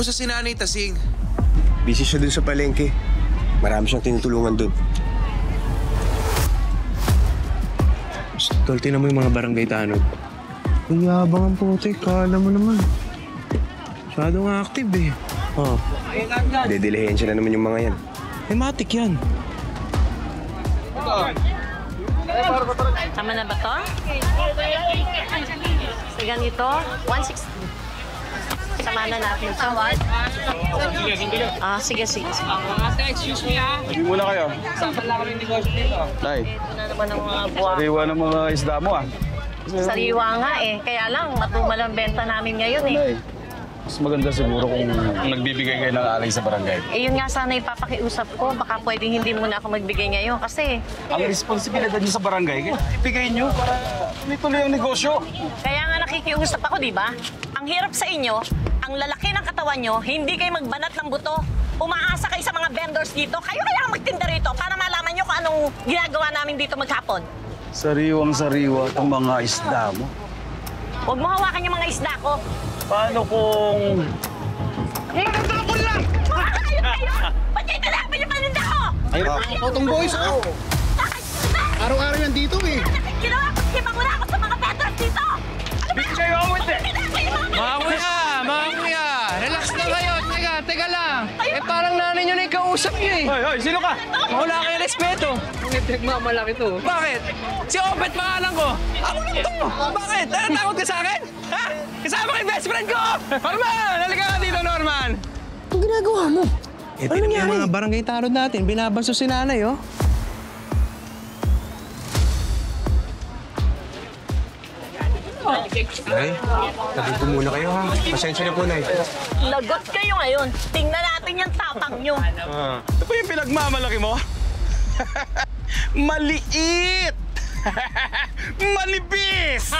Kamusta si Nanay Tasing? Busy siya dun sa palengke. Marami siyang tinutulungan dun. Tol, tinan mo yung mga barangay tanod. Ang yabang ang putik, kala mo naman. Masyadong active eh. Oh. Dedilehin siya na naman yung mga yan. Eh, matik yan. Tama na ba to? Sa ganito, 160. Sama na natin ito. Sige. Excuse me ha. Hindi muna kayo. Saan lang kami negosyo dito? Nay, Ito na naman ang mga buwan. sariwa ng mga isda mo ah. Sariwa nga eh. Kaya lang, matumal ang benta namin ngayon eh. Nay, mas maganda siguro kung nagbibigay kayo ng alay sa barangay. Eh yun nga sana ipapakiusap ko. Baka pwedeng hindi muna ako magbigay ngayon kasi Ang responsibilidad niyo sa barangay, ibigay niyo para tuloy ang negosyo. kaya nga nakikiusap ako, di ba? Ang hirap sa inyo, ang lalaki ng katawan nyo, hindi kayo magbanat ng buto. Umaasa kayo sa mga vendors dito. Kayo kaya magtinda rito para malaman nyo kung anong ginagawa namin dito maghapon. Sariwang-sariwa ang mga isda mo. Huwag mo hawakan yung mga isda ko. Paano kung... Tapon lang! Kayo! Ba't kayo tinapin yung paninda ko? Ayun, potong boys, oh. Araw-araw yan dito eh. Ginawa ko, mo na ako sa mga vendors dito! Bigyan kayo awit eh! Mga kuya! Relax na kayo! Teka lang! Eh, parang nanay nyo na yung kausap nyo eh. Hoy, sino ka? Wala kayo respeto. Nagmamalaki to. Bakit? Si Obet pangalan ko. Ako lang to. Bakit? Takot ka sa akin? Ha? Kasama ko yung best friend ko! Norman! Halika ka dito, Norman! Anong ginagawa mo? Eh, tinan mo yung mga barangay tarot natin. Binabanso si nanay, oh. Nay, tabi po muna kayo ha. Pasensya na po, Nay. Lagot kayo ngayon. Tingnan natin yung tapang nyo. Ito po yung pinagmamalaki mo? Maliit! Manipis!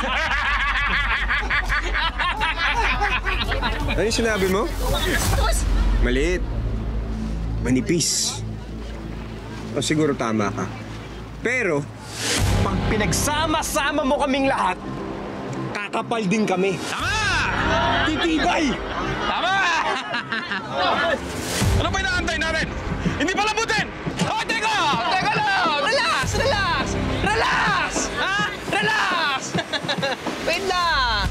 Ano yung sinabi mo? Maliit. Manipis. O siguro tama ka. Pero, pag pinagsama-sama mo kaming lahat, kakapal din kami. Tama! Titibay! Tama! Ano ba inaantay natin? Hindi pa labutin! Oh, teka! Teka lang! Relax! Ha? Relax! Wait lang!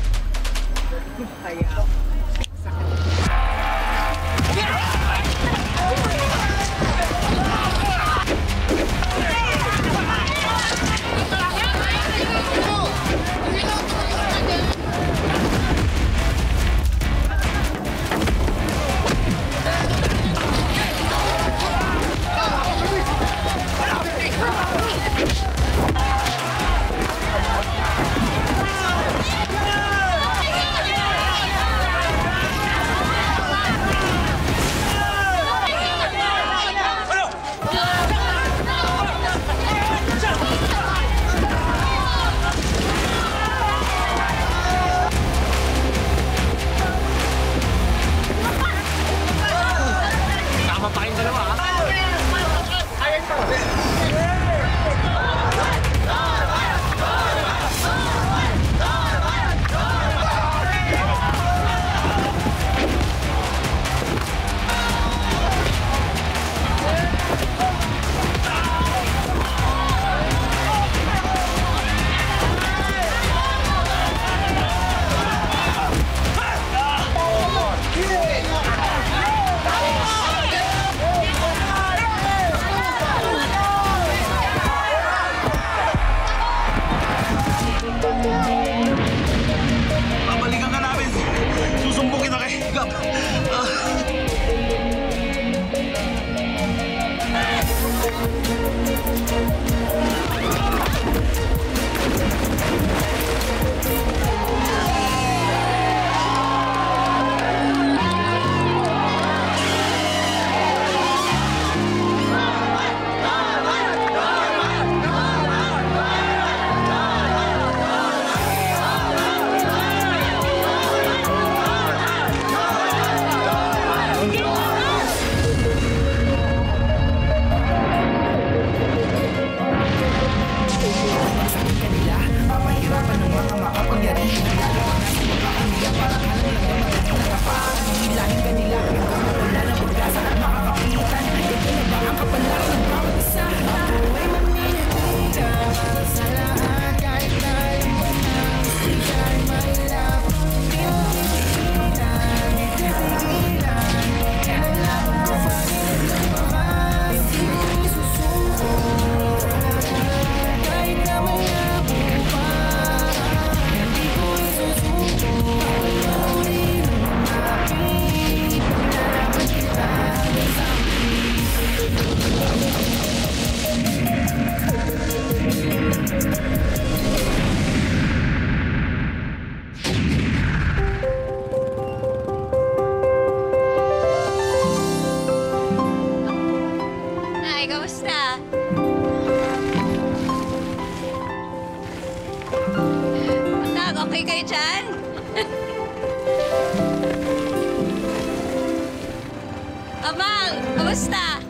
Kamusta?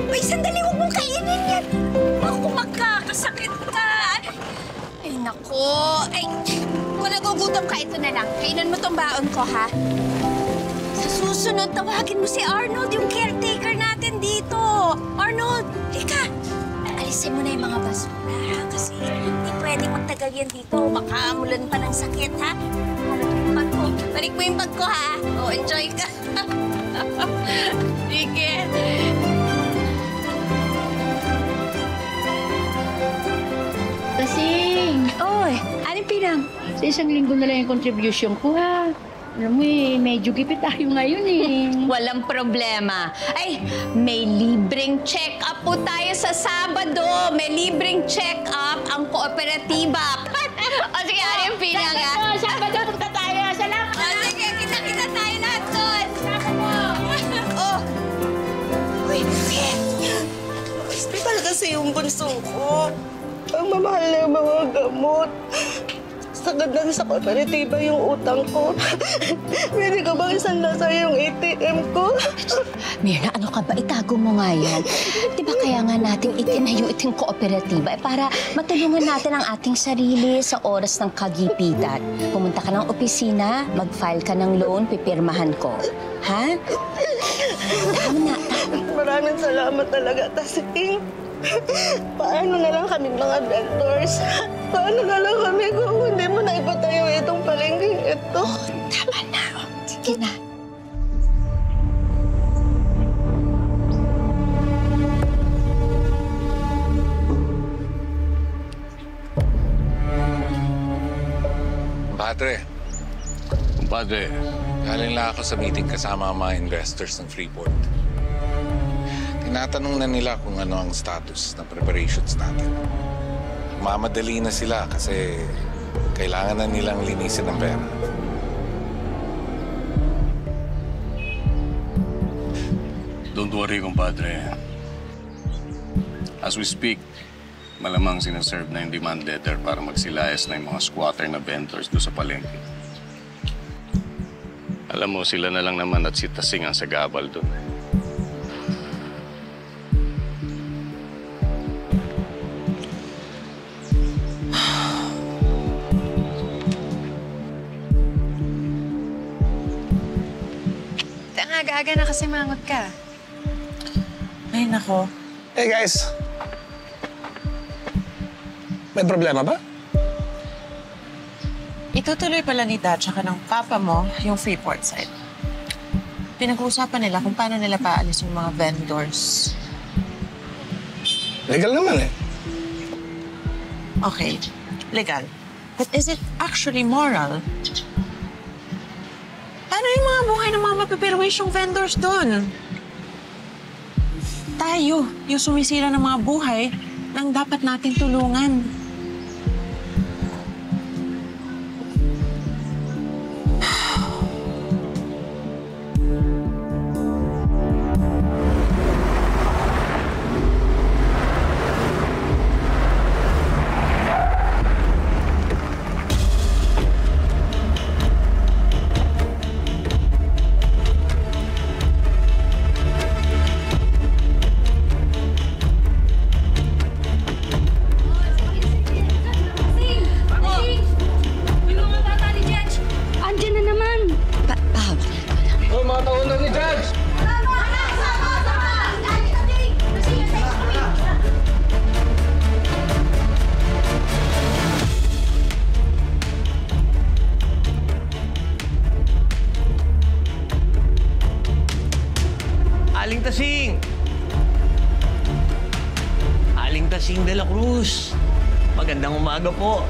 Uy, sandali, huwag mong kainin yan. Ako, makakasakit ka. Ay, nako. Ay, kung nagugutom ka, ito na lang. Kainan mo tong baon ko, ha? Sa susunod, tawagin mo si Arnold, yung caretaker natin dito. Arnold, lika. Alisin mo na yung mga basura, ha? Kasi hindi pwedeng magtagal yan dito. Makamulan pa ng sakit, ha? Balik mo yung bag ko, ha? O, enjoy ka. Sige. Kasing! Oy, anong pinang? Sa isang linggo na lang yung contribution ko, ha? Alam mo medyo gipit tayo ngayon Walang problema. Ay, may libreng check-up po tayo sa Sabado. May libreng check-up ang kooperatiba. O sige, ano yung pinang, ha? Sabado, punta tayo. Salamat! O sige, kita-kita tayo lahat doon. Oh. Uy, sige. Hospital kasi yung bunso ko. Ang mamahal na yung mga gamot. Sagad na sa kooperatiba yung utang ko. Pwede ka bang isanlasa yung ATM ko? Mirna, ano ka ba? Itago mo nga yan. Di ba kaya nga natin itinayo itong kooperatiba para matulungan natin ang ating sarili sa oras ng kagipitan. Pumunta ka ng opisina, mag-file ka ng loan, pipirmahan ko. Ha? Tama na. Maraming salamat talaga, Tasing. Paano na lang kami mga vendors? Paano na lang kami kung hindi mo na ipatayo itong palengking ito? Oh, tama na. Oh, sige na. Kumpadre, galing lang ako sa meeting kasama ang mga investors ng Freeport. Tinatanong na nila kung ano ang status ng preparations natin. Mamadali na sila kasi kailangan na nilang linisin ng pera. Don't worry, kumpadre. As we speak, malamang sinaserve na yung demand letter para magsilayas na yung mga squatter na vendors doon sa palengke. Alam mo, sila na lang naman at si Tasing ang sagabal doon. Aga-aga na kasi mangot ka. Ay, nako. Hey guys! May problema ba? Itutuloy pala ni Dad tsaka ng papa mo yung Freeport side. Pinag-uusapan nila kung paano nila paalis yung mga vendors. Legal naman eh. Okay, legal. But is it actually moral? Paano yung mga buhay ng mga mapipirwisyong vendors doon? Tayo, yung sumisira ng mga buhay, nang dapat nating tulungan. Aling Tasing! Aling Tasing de la Cruz. Magandang umaga po.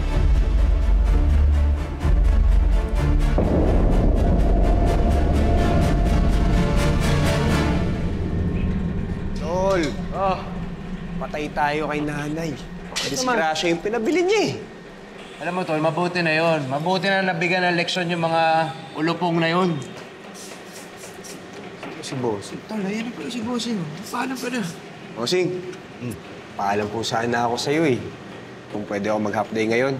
Tol, patay tayo kay nanay. Disgrasya yung pinabili niya eh. Alam mo, Tol, mabuti na yon. Mabuti na nabigyan ng leksyon yung mga ulupong na yon. Si Bossing. Tol, ayan na pala si Bossing. Paano pa na? Bossing, paalam po sana ako sa'yo eh. Kung pwede ako mag-half day ngayon.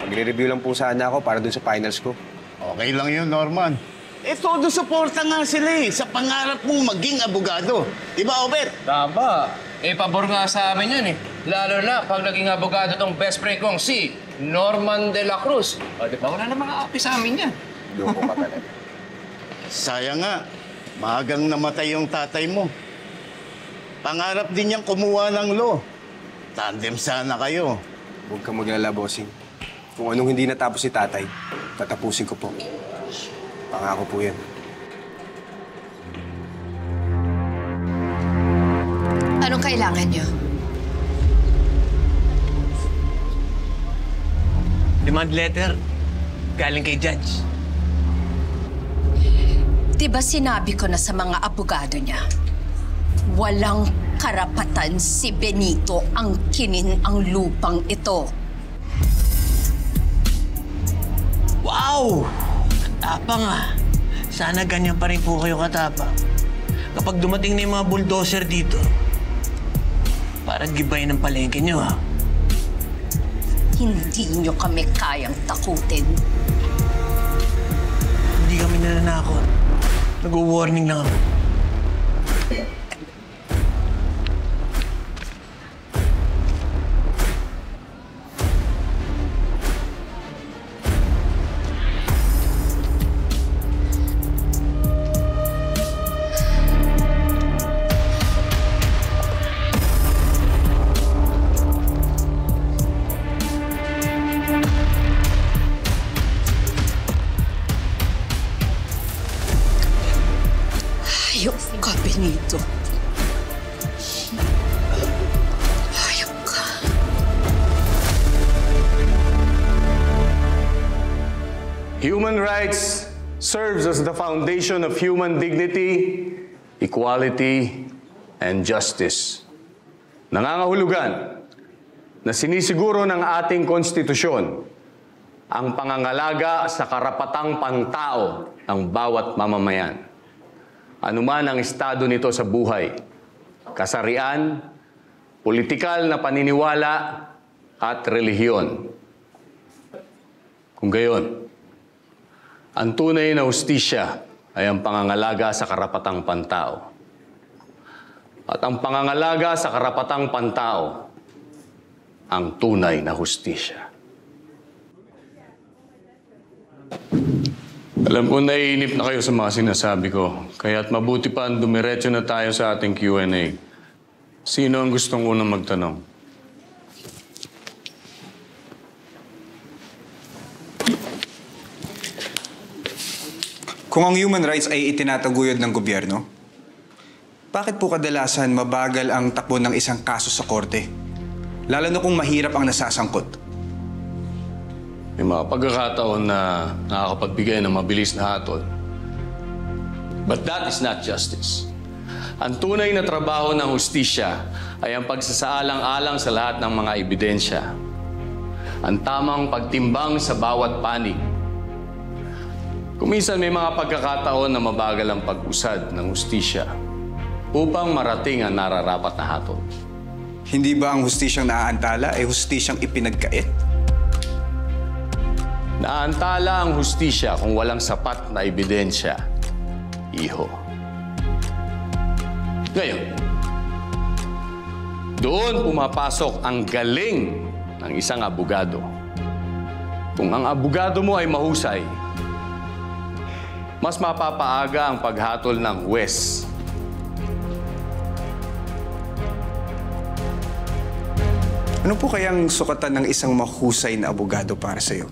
Magre-review lang po sana ako para dun sa finals ko. Okay lang yun, Norman. todo suporta nga sila sa pangarap mong maging abogado. Di ba, Obet? Tama. Pabor nga sa amin yun Lalo na pag naging abogado tong best friend kong si Norman de la Cruz. O, di ba? Wala na mga api sa amin yan. Loko ka talaga. Sayang nga. Maagang namatay yung tatay mo. Pangarap din niyang kumuha ng law. Tandem sana kayo. Huwag kang maglala, bossing. Kung anong hindi natapos si tatay, tatapusin ko po. Pangako po yan. Anong kailangan niyo? Demand letter. Galing kay Judge. Diba sinabi ko na sa mga abogado niya, walang karapatan si Benito ang kinin ang lupang ito. Wow! Katapang Sana ganyan pa rin po kayo katapang. Kapag dumating na yung mga bulldozer dito, para gibayin ang palengke nyo, Hindi niyo kami kayang takutin. Hindi kami nananakot. Nag-warning lang ako. Hayop ka, Benito. Hayop ka. Human rights serves as the foundation of human dignity, equality, and justice. Nangangahulugan na sinisiguro ng ating konstitusyon ang pangangalaga sa karapatang pantao ng bawat mamamayan. Anuman ang estado nito sa buhay, kasarian, politikal na paniniwala at relihiyon. Kung gayon, ang tunay na hustisya ay ang pangangalaga sa karapatang pantao. At ang pangangalaga sa karapatang pantao, ang tunay na hustisya. Alam ko naiinip na kayo sa mga sinasabi ko, kaya't mabuti pa ang dumiretso na tayo sa ating Q&A. Sino ang gustong unang magtanong? Kung ang human rights ay itinataguyod ng gobyerno, bakit po kadalasan mabagal ang takbo ng isang kaso sa korte? Lalo na kung mahirap ang nasasangkot. May mga pagkakataon na nakakapagbigay ng mabilis na hatol. But that is not justice. Ang tunay na trabaho ng hustisya ay ang pagsasaalang-alang sa lahat ng mga ebidensya. Ang tamang pagtimbang sa bawat panig. Kuminsan may mga pagkakataon na mabagal ang pag-usad ng hustisya upang marating ang nararapat na hatol. Hindi ba ang hustisyang naaantala ay hustisyang ipinagkait? Naantala ang hustisya kung walang sapat na ebidensya, iho. Ngayon, doon pumapasok ang galing ng isang abogado. Kung ang abogado mo ay mahusay, mas mapapaaga ang paghatol ng huwes. Ano po kayang sukatan ng isang mahusay na abogado para sa'yo,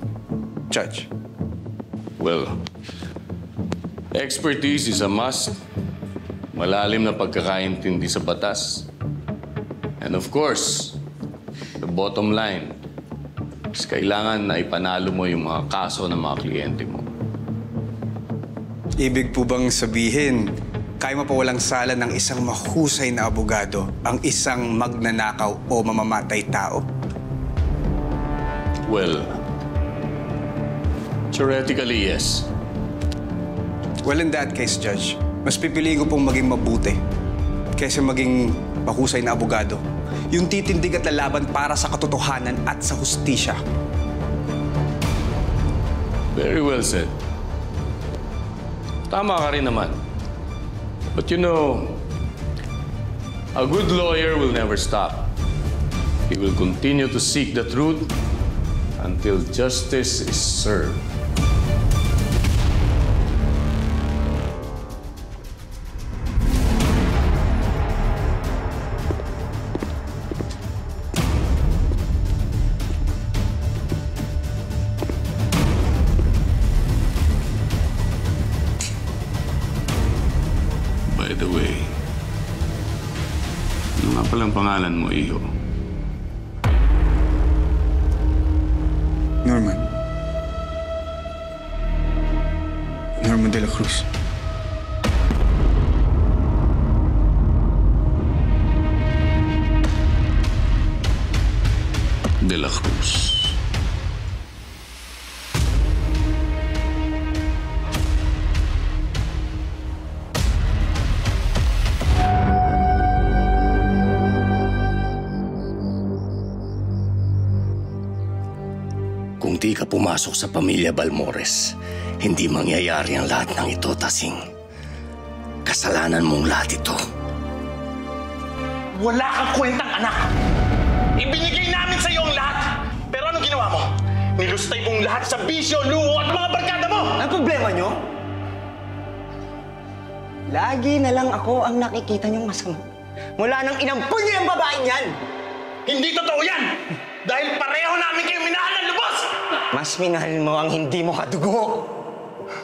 Judge? Well, expertise is a must. Malalim na pagkakaintindi sa batas. And of course, the bottom line is kailangan na ipanalo mo yung mga kaso ng mga kliyente mo. Ibig po bang sabihin, kaya mapawalang sala ng isang mahusay na abogado ang isang magnanakaw o mamamatay tao? Well, theoretically, yes. Well, in that case, Judge, mas pipiliin ko pong maging mabuti kaysa maging mahusay na abogado. Yung titindig at lalaban para sa katotohanan at sa hustisya. Very well said. Tama ka rin naman. But you know, a good lawyer will never stop. He will continue to seek the truth until justice is served. By the way, ano nga palang pangalan mo, Iho? Norman. Norman de la Cruz. De la Cruz. Kung di ka pumasok sa pamilya Balmores, hindi mangyayari ang lahat ng ito, Tasing. Kasalanan mong lahat ito. Wala kang kwentang anak. Ibinigay namin sa iyo ang lahat. Pero anong ginawa mo? Nilustay mong lahat sa bisyo, luho at mga barkada mo! Ang problema nyo? Lagi na lang ako ang nakikita niyong masama. Mula nang inampun niyo yung babaeng yan! Hindi totoo yan! Dahil pareho namin kayo minahal ng lubos! Mas minahal mo ang hindi mo kadugo.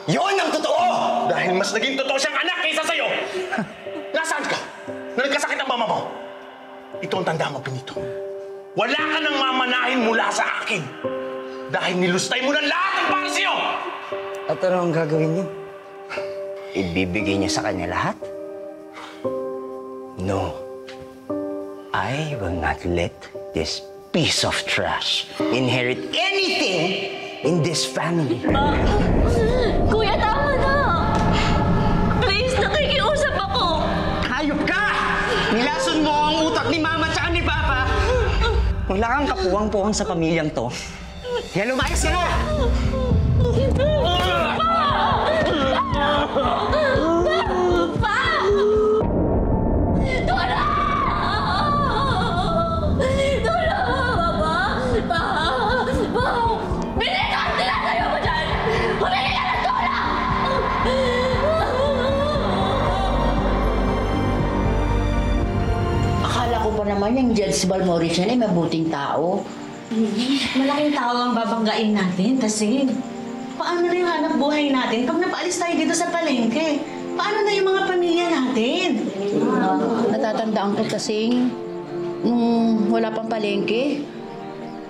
Yon ang totoo! Dahil mas naging totoo siyang anak kaysa sa'yo! Nasaan ka? Na nagkasakit ang mama mo? Ito ang tanda mo, Pinito. Wala ka nang mamanahin mula sa akin. Dahil nilustay mo na lahat ang para sa'yo! At ano ang gagawin niyo? Ibibigay niyo sa kanya lahat? No. I will not let this piece of trash inherit anything in this family. Kuya, tama na! Please, nakikiusap ako! Hayop ka! Nilason mo ang utak ni Mama at ni Papa! Wala kang kapuwang-puwang sa pamilyang to. Kaya lumayas ka na! Naman yung Judge Balmores yan ay mabuting tao. Malaking tao ang babanggain natin kasi paano na yung hanap buhay natin pag napaalis tayo dito sa palengke? Paano na yung mga pamilya natin? Natatandaan ko kasing nung wala pang palengke,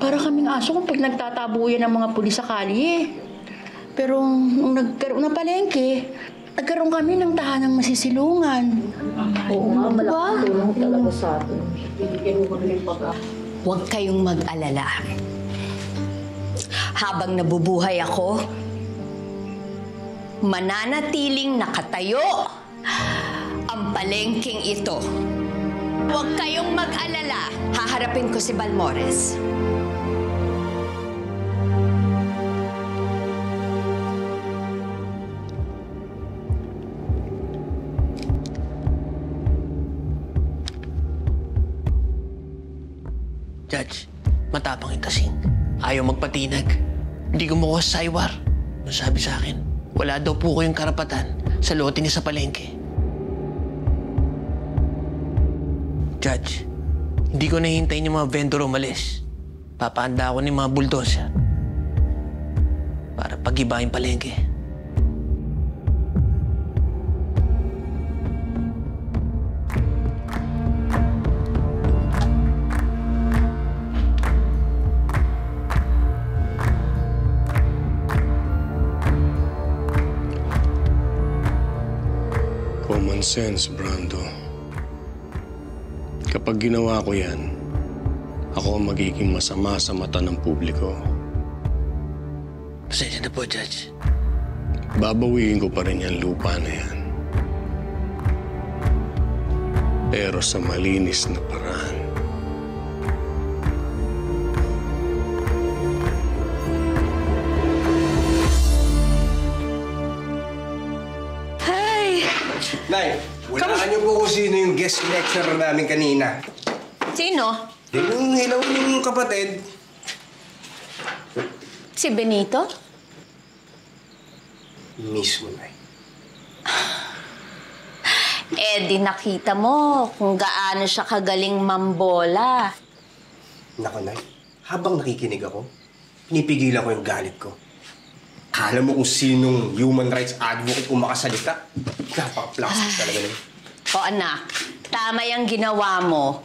para kaming aso kung pag nagtatabuyan ng mga pulis sa kalye. Pero nung nagkaroon ng palengke, nagkaroon kami ng tahanang masisilungan. Oo nga, malaking tulong talaga sa atin. Huwag kayong mag-alala. Habang nabubuhay ako, mananatiling nakatayo ang palengking ito. Huwag kayong mag-alala. Haharapin ko si Balmores. Judge, matapang yung Tasing. Ayaw magpatinag. Hindi kumuha sa saywar. Sabi sa akin, wala daw po ko yung karapatan sa lote niya sa palengke. Judge, hindi ko nahintayin yung mga vendor umalis. Papaanda ako ng mga bulldozer para pag-iba yung palengke. Common sense, Brando. Kapag ginawa ko yan, ako ang magiging masama sa mata ng publiko. Pasensya na po, Judge. Babawiin ko pa rin yung lupa na yan. Pero sa malinis na paraan. Nay, walaan niyo po kung sino yung guest lecturer namin kanina. Sino? Yung hilaw yung kapatid. Si Benito? Mismo, Nay. Eh, di nakita mo kung gaano siya kagaling mambola. Naku, Nay. Habang nakikinig ako, pinipigilan ko yung galit ko. Kala mo kung sinong human rights advocate kung makasalita? Napaka-plastic talaga nun. O anak, tama yung ginawa mo.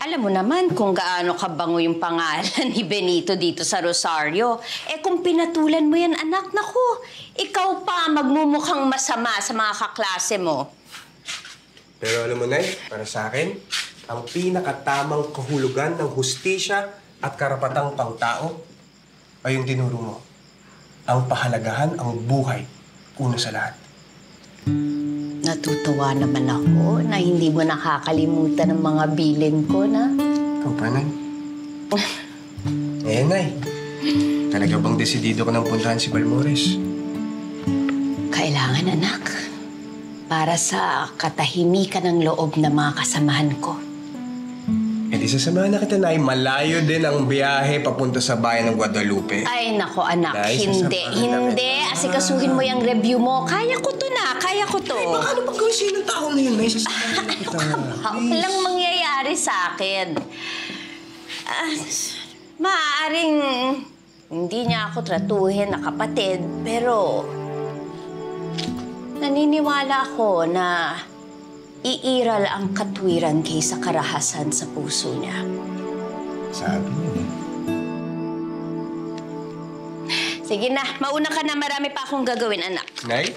Alam mo naman kung gaano kabango yung pangalan ni Benito dito sa Rosario. Eh kung pinatulan mo yan, anak, naku, ikaw pa magmumukhang masama sa mga kaklase mo. Pero alam mo, Nay, para sa akin, ang pinakatamang kahulugan ng hustisya at karapatang pangtao ay yung tinuro mo. Ang pahalagahan ang buhay, una sa lahat. Natutuwa naman ako na hindi mo nakakalimutan ng mga bilin ko, na? Ikaw pa, Nay. Nay. Talaga bang desidido ka nang puntahan si Balmores? Kailangan, anak. Para sa katahimikan ng loob ng mga kasamahan ko. Eh di sasamahan na kita, Nay. Malayo din ang biyahe papunta sa bayan ng Guadalupe. Ay, nako, anak. Nay, Hindi. Asikasuhin mo yung review mo. Kaya ko to na. Kaya ko to. Ay, baka ano bang gawin ng tao na yun, Nay? Sasamahan na kita. Walang mangyayari sa akin. Maaaring hindi niya ako tratuhin na kapatid, pero naniniwala ako na iiral ang katwiran kaysa karahasan sa puso niya. Sabi niyo. Sige na, mauna ka na. Marami pa akong gagawin, anak. Nay,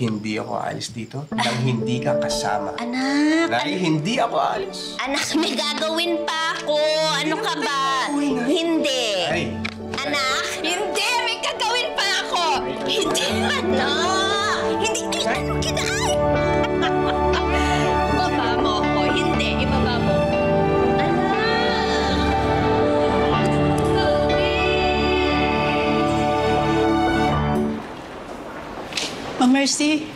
hindi ako alis dito nang hindi ka kasama. Anak! Nay, hindi ako alis. Anak, may gagawin pa ako. Ano ka ba? Hindi. Nay. Anak, hindi. May gagawin pa ako. Hindi, anak. Hindi. Ano kinakay? Ibaba mo ako. Hindi. Ibaba mo. Ma'am Mercy,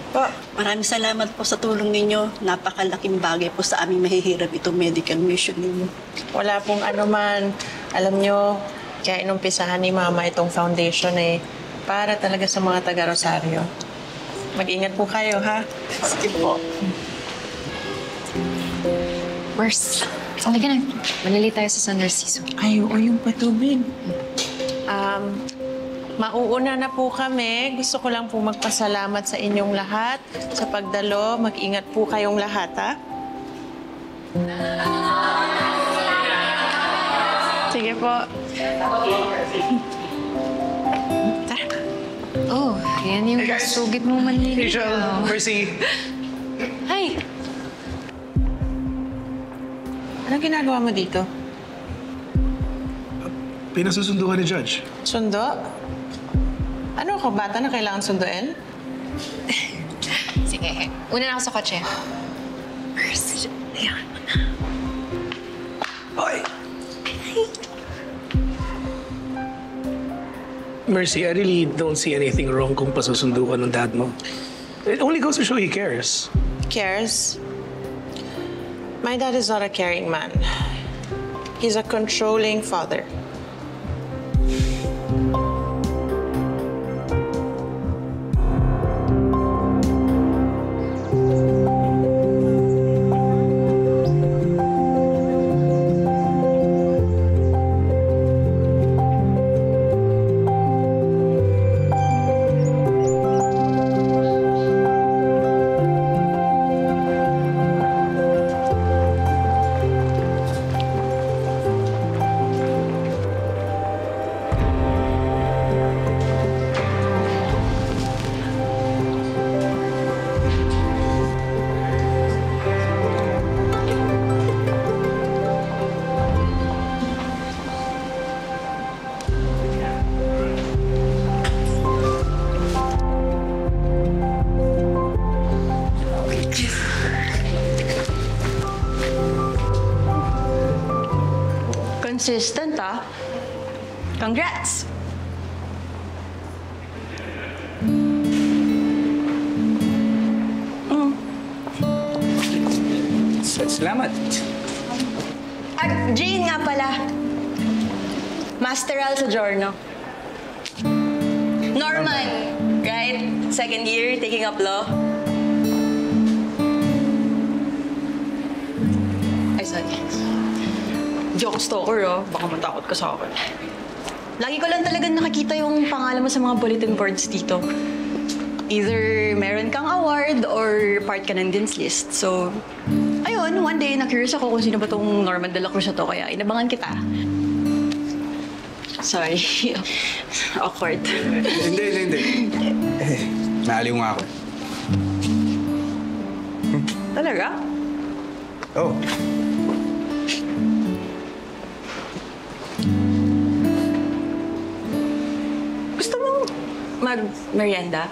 maraming salamat po sa tulong ninyo. Napakalaking bagay po sa aming mahihirap itong medical mission ninyo. Wala pong anuman. Alam nyo, kaya inumpisahan ni Mama itong foundation para talaga sa mga taga-Rosario. Mag-ingat po kayo, ha? Sige po. Worse. Halika na. Malali tayo sa San Narciso. Ay, oo, yung patubig. Mauuna na po kami. Gusto ko lang po magpasalamat sa inyong lahat sa pagdalo. Mag-ingat po kayong lahat, ha? Sige po. Oh, yan yung sugit mong Manila. Rachel, Mercy. Hi! Anong ginagawa mo dito? Pinasusundo ka ni Judge. Sundo? Ano ako, bata na kailangan sunduin? Sige, una na ako sa kotse. Mercy, ayan mo na. Hoy! Mercy, I really don't see anything wrong kung pasusundo ka ng dad mo. It only goes to show he cares. Cares? My dad is not a caring man. He's a controlling father. Consistent, ah. Congrats! Salamat. At Jane nga pala. Masteral sa Giorno. Norman, right? Second year, taking up law. Ay, sorry. Joke stalker, oh. Baka matakot ka sa akin. Lagi ko lang talaga nakikita yung pangalan mo sa mga bulletin boards dito. Either meron kang award or part ka ng Dean's List. So, ayun, one day na-curious ako kung sino ba tong Norman de la Cruz na to, kaya inabangan kita. Sorry. Awkward. Hindi. Naaliw nga ako. Talaga? Oh. Gusto mong mag-merienda?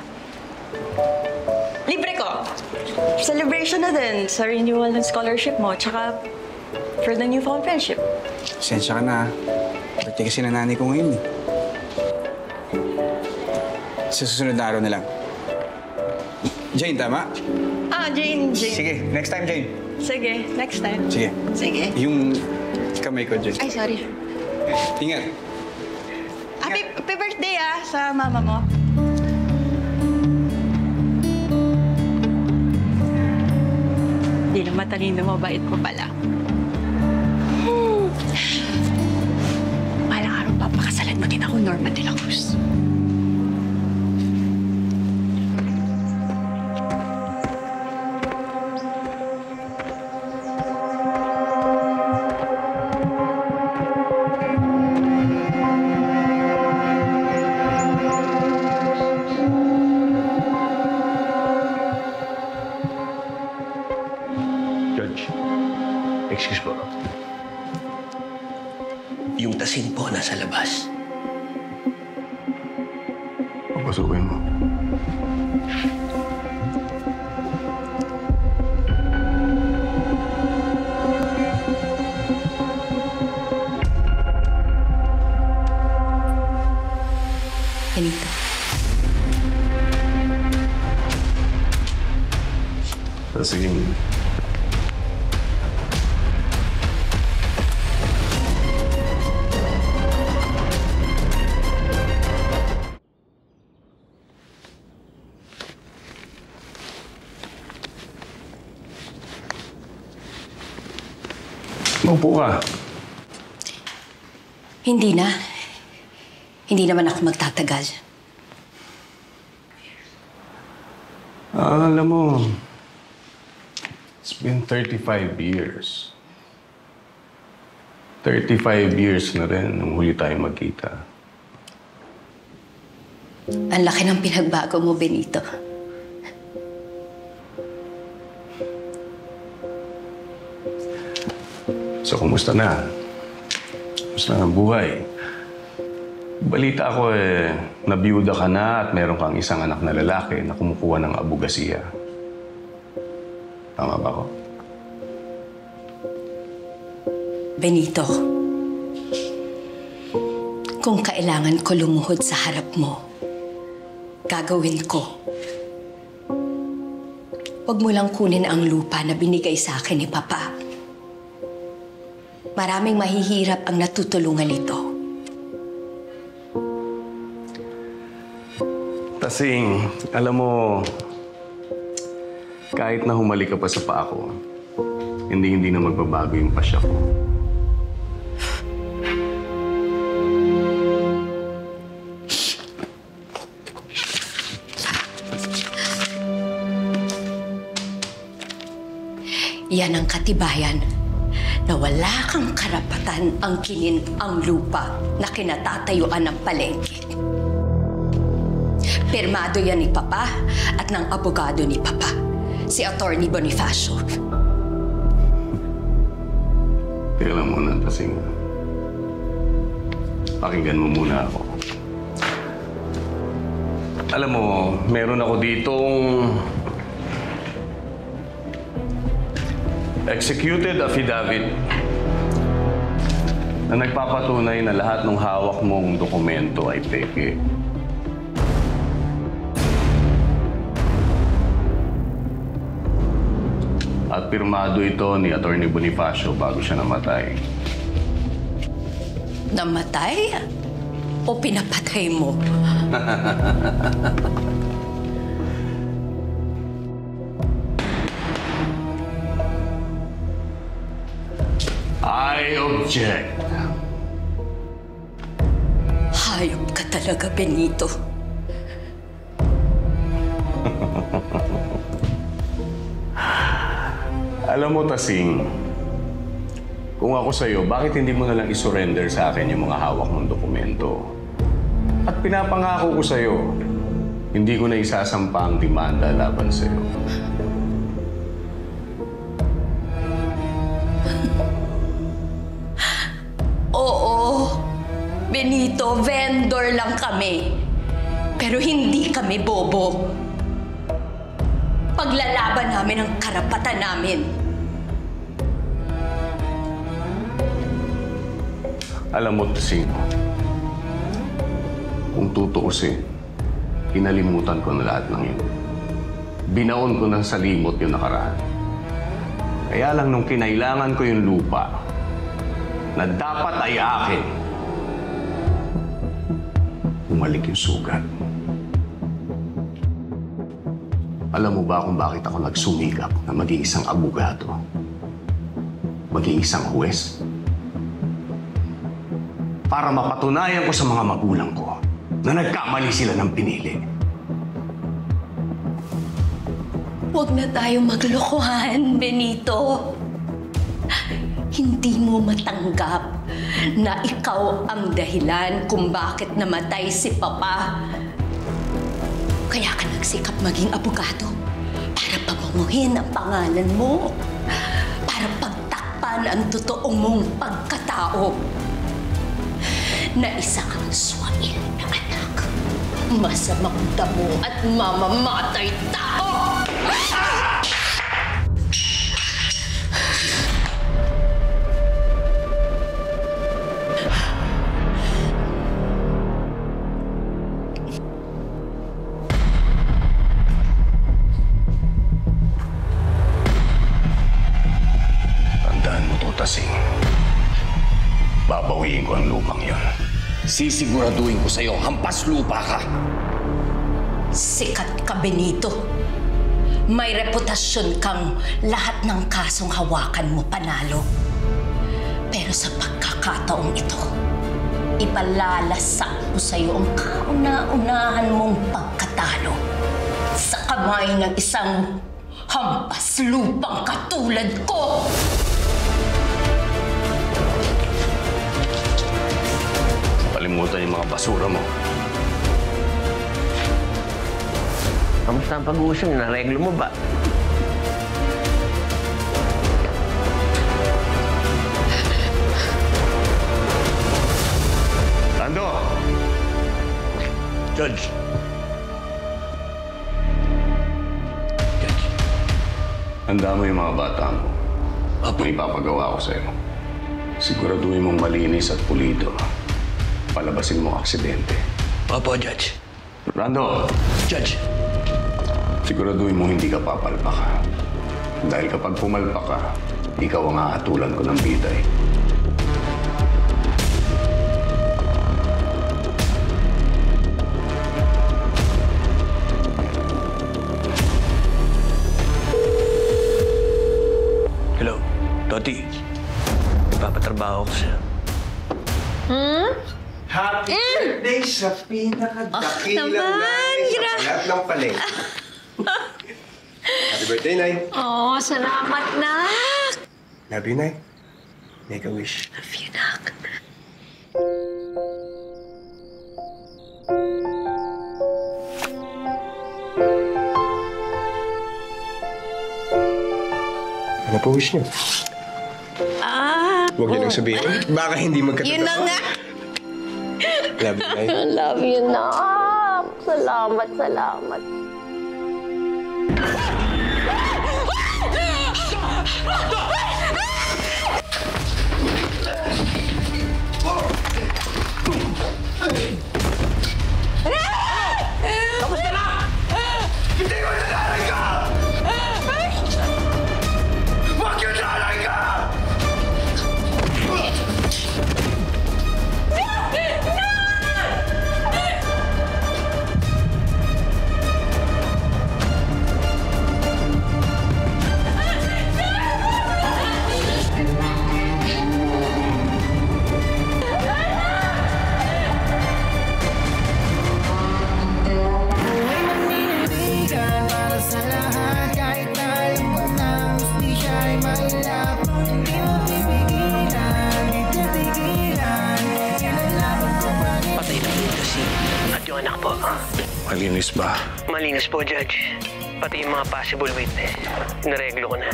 Libre ko. Celebration na din sa renewal ng scholarship mo, tsaka for the newfound friendship. Sensya ka na. Birthday kasi na nanay ko ngayon eh. Sa susunod na araw na lang. Jane, tama? Jane. Sige, next time, Jane. Sige, next time. Sige. Yung kamay ko, Jane. Ay, sorry. Ingat. Happy birthday sa mama mo. Hindi na matalino, mabait mo pala. Malang araw papakasalan mo din ako, Norman de la Cruz. Excuse po. Yung tasin po nasa labas. Papasukin mo. Benito. Sige. Maupo ka. Hindi na. Hindi naman ako magtatagal. Alam mo, it's been 35 years. 35 years na rin nung huli tayo magkita. Ang laki ng pinagbago mo, Benito. So, kumusta na? Kumusta na ang buhay? Balita ko nabiyuda ka na at meron kang isang anak na lalaki na kumukuha ng abogasiya. Tama ba ako? Benito, kung kailangan ko lumuhod sa harap mo, gagawin ko. Huwag mo lang kunin ang lupa na binigay sa akin ni Papa. Maraming mahihirap ang natutulungan nito. Tasing, alam mo, kahit na humalik ka pa sa paa ko, hindi na magbabago yung pasya ko. Yan ang katibayan na wala kang karapatan angkinin ang lupa na kinatatayuan ng palengke. Pirmado yan ni Papa at ng abogado ni Papa, si Attorney Bonifacio. Teka lang muna, Tasing. Pakinggan mo muna ako. Alam mo, meron ako ditong executed affidavit na nagpapatunay na lahat ng hawak mong dokumento ay peke. At pirmado ito ni Atty. Bonifacio bago siya namatay. Namatay? O pinapatay mo? I object. Hayop ka talaga, Benito. Alam mo, Tasing, kung ako sa'yo, bakit hindi mo nalang isurrender sa akin yung mga hawak mong dokumento? At pinapangako ko sa'yo, hindi ko na isasampa ang demanda laban sa'yo. Oo, Benito, vendor lang kami. Pero hindi kami bobo. Paglalaban namin ang karapatan namin. Alam mo, Tasing, kung tutuusin, kinalimutan ko na lahat ng yun. Binaon ko ng salimot yung nakaraan. Kaya lang nung kinailangan ko yung lupa, na dapat ay akin, umalik yung sugat. Alam mo ba kung bakit ako nagsumikap na maging isang abogado? Maging isang huwes? Para mapatunayan ko sa mga magulang ko na nagkamali sila ng pinili. Huwag na tayo maglokohan, Benito. Hindi mo matanggap na ikaw ang dahilan kung bakit namatay si Papa. Kaya ka nagsikap maging abogado para pabanguhin ang pangalan mo, para pagtakpan ang totoong mong pagkatao. Na isa kang swail na anak, masamang damo at mamamatay tao! Tandaan mo to, Tasing. Babawiin ko ang lupang yon. Sisiguraduhin ko sa'yo, hampas lupa ka. Sikat ka, Benito. May reputasyon kang lahat ng kasong hawakan mo panalo. Pero sa pagkakataong ito, ipalalasak ko sa'yo ang kauna-unahan mong pagkatalo sa kamay ng isang hampas lupang katulad ko. Kalimutan yung mga basura mo. Kamusta ang pag-uusyo? Nareglo mo ba? Lando! Judge. Handa mo yung mga bata mo. May ipapagawa ko sa'yo. Siguraduhin mong malinis at pulido. Palabasin mo ang aksidente. Opo, Judge. Rando! Judge. Siguraduhin mo hindi ka papalpak. Dahil kapag pumalpak ka, ikaw ang aatulan ko ng bitay. Hello, Toti. Ipapatrabaho ko siya. Happy birthday sa pinakadakilang naman, nanay sa balat ng paleng. Happy birthday, Nay. Oh, salamat, Nak. Love you, Nay. Make a wish. Love you, Nak. Ano po wish niyo? Huwag niyo lang sabihin. Baka hindi magkatotoo. Yun na nga. Love you, Nay. Love you, Nak. Salamat, salamat. Kamusta na? Hindi mo nalaray ka! anak po. Malinis ba? Malinis po, Judge. Pati yung mga possible witness. Nareglo ko na.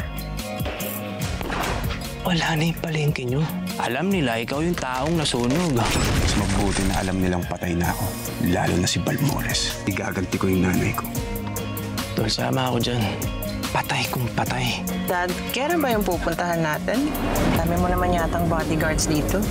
Wala na yung palengke nyo. Alam nila, ikaw yung taong nasunog. Mas mabuti na alam nilang patay na ako. Lalo na si Balmores. Igaganti ko yung nanay ko. Tol, sama ako dyan. Patay kung patay. Dad, kailan ba yung pupuntahan natin? Dami mo naman yatang bodyguards dito.